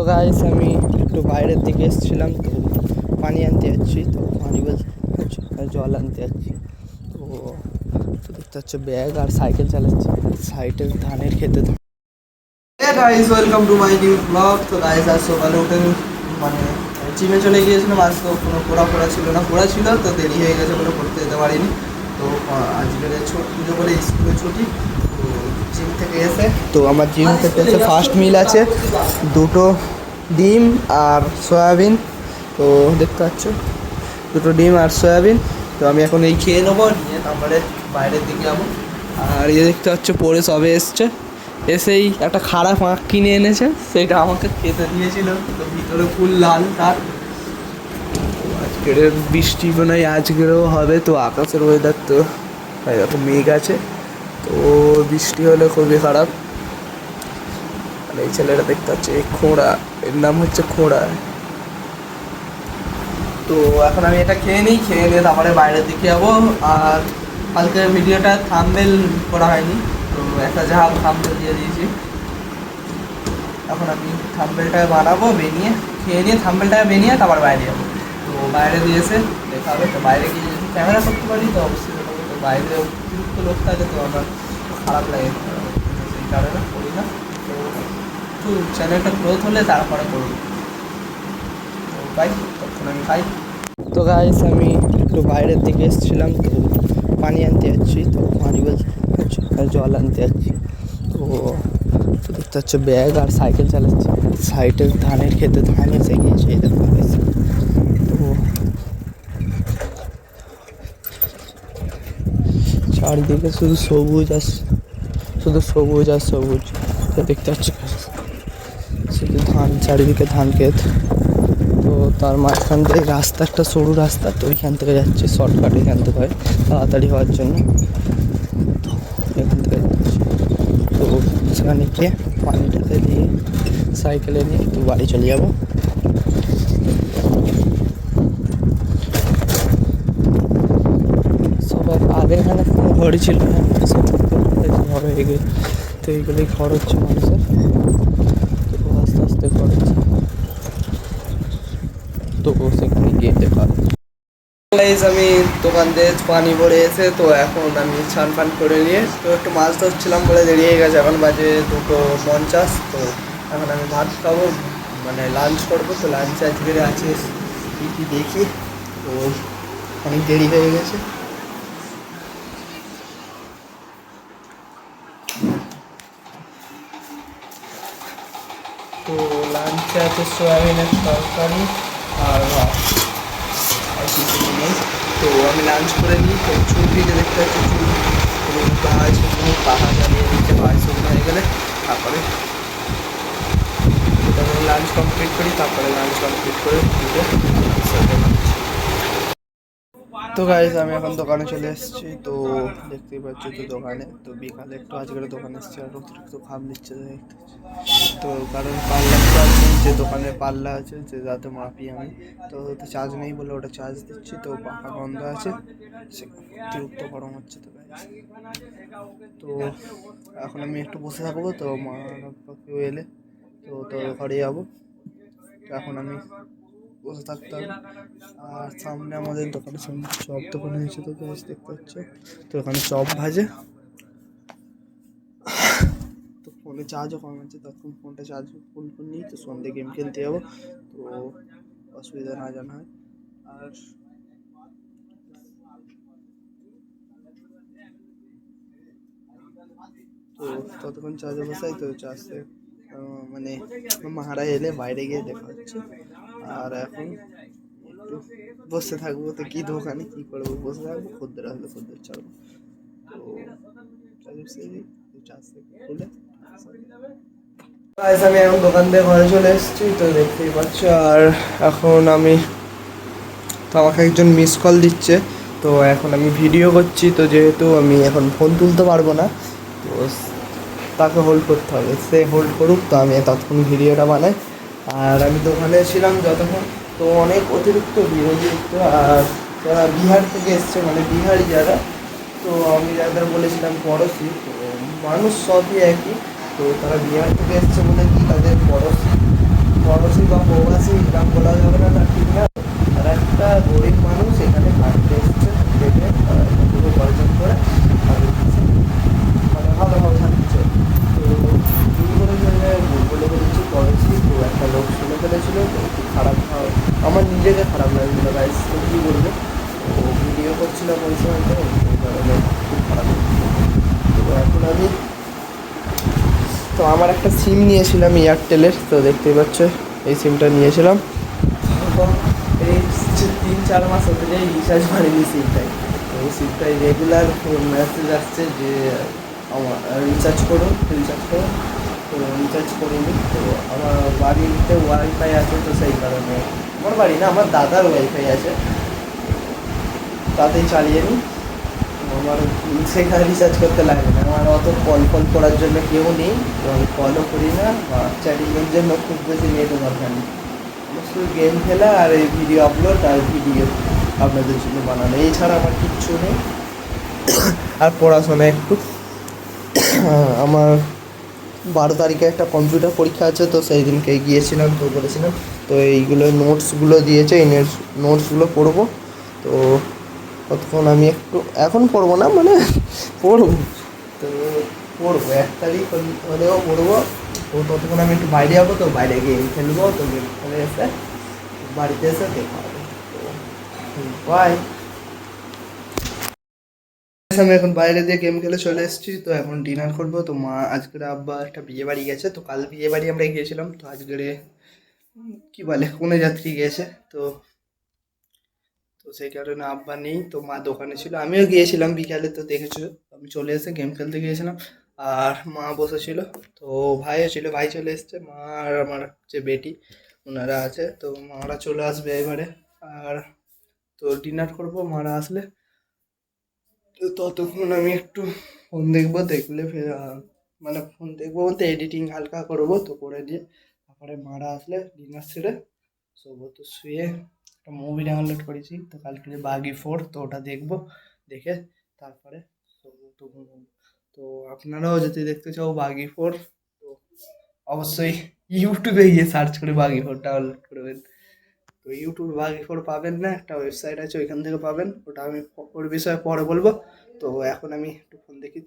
Guys আমি একটু বাইরের দিকে এসেছিলাম, তো পানি আনতে যাচ্ছি, তো পানি বলতে জল আনতে যাচ্ছি। তো দেখতে হচ্ছে ব্যাগ আর সাইকেল চালাচ্ছি, সাইডের ধানের খেতে। Guys welcome to my new blog. তো গাইস আজ সকালে উঠে মানে জিমে চলে গিয়েছিলাম। আজ তো কোনো পড়া ছিল না, পড়া ছিল তো দেরি হয়ে গেছে বলে পড়তে যেতে পারিনি। তো আজকের পুজো বলে স্কুলে ছুটি। তো জিম থেকে এসে তো আমার জিম থেকে এসে ফার্স্ট মিল আছে দুটো ডিম আর সয়াবিন। তো দেখতে পাচ্ছ দুটো ডিম আর সয়াবিন। তো আমি এখন এই খেয়ে নেবো, নিয়ে তারপরে বাইরের দিকে যাবো। আর ইয়ে দেখতে পাচ্ছ পরে সবে এসছে, এসেই একটা খারাপ আঁখ কিনে এনেছে, সেটা আমাকে খেতে দিয়েছিল। তো ভিতরে ফুল লাল তার। আজকের বৃষ্টি মনে হয় আজকেরও হবে, তো আকাশের ওয়েদার তো এরকম মেঘ আছে, তো বৃষ্টি হলে খুবই খারাপ। মানে এই ছেলেটা দেখতে পাচ্ছে এই খোঁড়া, এর নাম হচ্ছে খোঁড়া। তো এখন আমি এটা খেয়ে নিই, খেয়ে নিয়ে তারপরে বাইরের দিকে যাবো। আর কালকের ভিডিওটা থাম্বনেল করা হয়নি, তো একটা যা থাম্বনেল দিয়ে দিয়েছি। এখন আমি থাম্বনেলটা বানাবো, বেনিয়ে খেয়ে নিয়ে থাম্বনেলটা বেনিয়ে তারপর বাইরে যাবো। তো বাইরে দিয়ে এসে দেখা হবে। তো বাইরে গিয়ে যদি ক্যামেরা করতে পারি তো অবশ্যই করবো। তো বাইরে অতিরিক্ত লোক থাকে তো আমার খারাপ লাগে, সেই কারণে করি না। তো একটু চ্যানেলটা গ্রোথ হলে তারপরে করবো। তো বাই, তখন আমি খাই। তো গাইস আমি একটু বাইরের দিকে এসেছিলাম, তো পানি আনতে যাচ্ছি, তো পানি বলতে জল আনতে যাচ্ছি। তো দেখতে হচ্ছে ব্যাগ আর সাইকেল চালাচ্ছি, সাইডের ধানের খেতে ধান এসে গিয়েছে, এই দেখো। তো চারিদিকে শুধু সবুজ আর শুধু সবুজ আর সবুজ। তো দেখতে পাচ্ছি শুধু ধান, চারিদিকে ধান ক্ষেত। তো তার মাঝখান থেকে রাস্তা, একটা সরু রাস্তা, তো ওইখান থেকে যাচ্ছে শর্টকাট, এখান থেকে হয় তাড়াতাড়ি হওয়ার জন্য। তো এখান থেকে তো সেখানে গিয়ে পানিটাতে দিয়ে সাইকেলে নিয়ে একটু বাড়ি চলে যাবো। সবার আগে এখানে কোনো ঘরই ছিল না, সব ঘর হয়ে গেছে। তো এইগুলোই ঘর হচ্ছে মানুষের, তো আস্তে আস্তে ঘর হচ্ছে। তো সেখানে গিয়ে দেখা হবে। আমি দোকান দিয়ে পানি ভরে এসে তো এখন আমি স্নান পান করে নিয়ে তো একটু মাছ ধরছিলাম বলে দেরি হয়ে গেছে, এখন বাজে 2:50। তো এখন আমি ভাত খাবো, মানে লাঞ্চ করবো। তো লাঞ্চে আজকে আছে কী কী দেখি, তো অনেক দেরি হয়ে গেছে। তো লাঞ্চে আছে সোয়াবিনের তরকারি আর ভাত, আর কিছু নেই। তো আমি লাঞ্চ করে নিই। তো চুল ভিজে দেখতে পাচ্ছি, চুল কাজ পাখা চালিয়ে দিচ্ছে, কাজ শুরু হয়ে গেলে তারপরে লাঞ্চ কমপ্লিট করি, তারপরে লাঞ্চ কমপ্লিট করে তো গাইজ আমি এখন দোকানে চলে এসেছি। তো দেখতেই পাচ্ছি তো দোকানে, তো বিকালে একটু আজকের দোকানে এসেছি আর অতিরিক্ত ঘাম দিচ্ছে। তো কারণ পাল্লা তো আছে, যে দোকানে পাল্লা আছে যে যাতে মাপি আমি, তো ওতে চার্জ নেই বলে ওটা চার্জ দিচ্ছি। তো পাখা বন্ধ আছে, অতিরিক্ত গরম হচ্ছে। তো তো এখন আমি একটু বসে থাকবো, তো মা কেউ এলে তো ঘরে যাবো। তো এখন আমি বসে থাকতে হবে। আর সামনে আমাদের দোকানের সামনে চপ দোকান হয়েছে, তো দেখতে পাচ্ছে। তো ওখানে চপ ভাজে। তো ফোনে চার্জও কম আছে, তখন ফোনটা চার্জ ফুল করে নিই। তো সন্ধ্যে গেম খেলতে যাবো, তো অসুবিধা না জানা হয়। আর তো ততক্ষণ চার্জে বসাই, তো চার্জে মানে মাহারা এলে বাইরে গিয়ে দেখা হচ্ছে। আর এখন একটু বসে থাকবো, তো কী দোকানে কী করবো, বসে থাকবো, খদ্দের আসলে খদ্দের চালবো। তো চার্জ খুলে আমি এখন দোকান থেকে ঘরে চলে এসেছি, তো দেখতেই পাচ্ছ। আর এখন আমি তো আমাকে একজন মিস কল দিচ্ছে, তো এখন আমি ভিডিও করছি। তো যেহেতু আমি এখন ফোন তুলতে পারবো না, তো তাকে হোল্ড করতে হবে, সে হোল্ড করুক, তো আমি ততক্ষণ ভিডিওটা বানাই। আর আমি দোকানে ছিলাম যতক্ষণ, তো অনেক অতিরিক্ত অতিরিক্ত। আর যারা বিহার থেকে এসছে, মানে বিহারি যারা, তো আমি যাদের বলেছিলাম পড়োশি, তো মানুষ সবই একই। তো তারা বিহার থেকে এসছে বলে কি তাদের পড়োশি বড় নাম বলা যাবে না তার ঠিক না। আর একটা গরিব মানুষ এখানে থাকতে এসছে, দেখে পুরো উপার্জন করে তাদের কাছে মানে ভালোভাবে থাকছে। তো দুই করে জন্য বলে কিছু করেছি, তো একটা লোক শুনে ফেলেছিল, তো একটু খারাপ আমার নিজেকে খারাপ লাগছিলো গাইস, তো কী বলবো। তো ভিডিও করছিলাম ওই সময়টা, এই কারণে খুব খারাপ লাগছিল। তো এখন আমি তো আমার একটা সিম নিয়েছিলাম এয়ারটেলের, তো দেখতেই পাচ্ছ এই সিমটা নিয়েছিলাম। তো এই 3-4 মাস হতে যায় রিচার্জ মারিনি সিমটাই। তো এই সিমটায় রেগুলার মেসেজ আসছে যে আমার রিচার্জ করুন রিচার্জ করুন। তো রিচার্জ করিনি। তো আমার বাড়িতে ওয়াইফাই আছে, তো সেই কারণে আমার বাড়ি না, আমার দাদার ওয়াইফাই আছে, তাতেই চালিয়ে নিই। আমার সেখানে রিচার্জ করতে লাগে না, আমার অত কল করার জন্য কেউ নেই, তো আমি কলও করি না, বা চ্যাটিংয়ের জন্য খুব বেশি নেটও দরকার নেই। আমার শুধু গেম খেলা আর এই ভিডিও আপলোড আর ভিডিও আপনাদের জন্য বানানো, এছাড়া আমার কিচ্ছু নেই। আর পড়াশোনা একটু আমার 12 তারিখে একটা কম্পিউটার পরীক্ষা আছে, তো সেই দিনকে গিয়েছিলাম, তো বলেছিলাম। তো এইগুলো নোটসগুলো দিয়েছে, এই নোটসগুলো পড়বো। তো ততক্ষণ আমি একটু এখন পড়বো না মানে পড়বো, তো পড়বো 1 তারিখ হলেও পড়বো। তো ততক্ষণ আমি একটু বাইরে যাবো, তো বাইরে গেম খেলবো, তো গেম খেলে এসে বাড়িতে এসে দেখা হবে। তো বাই। আমি এখন বাইরে দিয়ে গেম খেলে চলে এসেছি, তো এখন ডিনার করবো। তো মা আজকের আব্বা একটা বিয়ে বাড়ি গেছে, তো কাল বিয়ে বাড়ি আমরা গিয়েছিলাম, তো আজকের কি বলে কনে যাত্রী গেছে। তো তো সেই কারণে আব্বা নেই, তো মা দোকানে ছিল, আমিও গিয়েছিলাম বিকালে, তো দেখেছো আমি চলে এসে গেম খেলতে গিয়েছিলাম। আর মা বসেছিল, তো ভাইও ছিল, ভাই চলে এসছে, মা আর আমার যে বেটি ওনারা আছে, তো মারা চলে আসবে এবারে। আর তো ডিনার করবো মারা আসলে। তো ততক্ষণ আমি একটু ফোন দেখবো, দেখলে ফের মানে ফোন দেখবো বলতে এডিটিং হালকা করবো, তো করে দিয়ে তারপরে মারা আসলে ডিনার সেরে শোবো। তো শুয়ে একটা মুভি ডাউনলোড করেছি, তো কালকে যে বাগি 4, তো ওটা দেখবো, দেখে তারপরে শোবো, তো ঘুমাবো। তো আপনারাও যদি দেখতে চাও বাগি 4, তো অবশ্যই ইউটিউবে গিয়ে সার্চ করে বাগি 4 ডাউনলোড করবেন। তো ইউটিউবে বাগি 4 পাবেন না, একটা ওয়েবসাইট আছে ওইখান থেকে পাবেন, ওটা আমি ওর বিষয়ে পরে বলবো। তো এখন আমি একটু ফোন দেখি।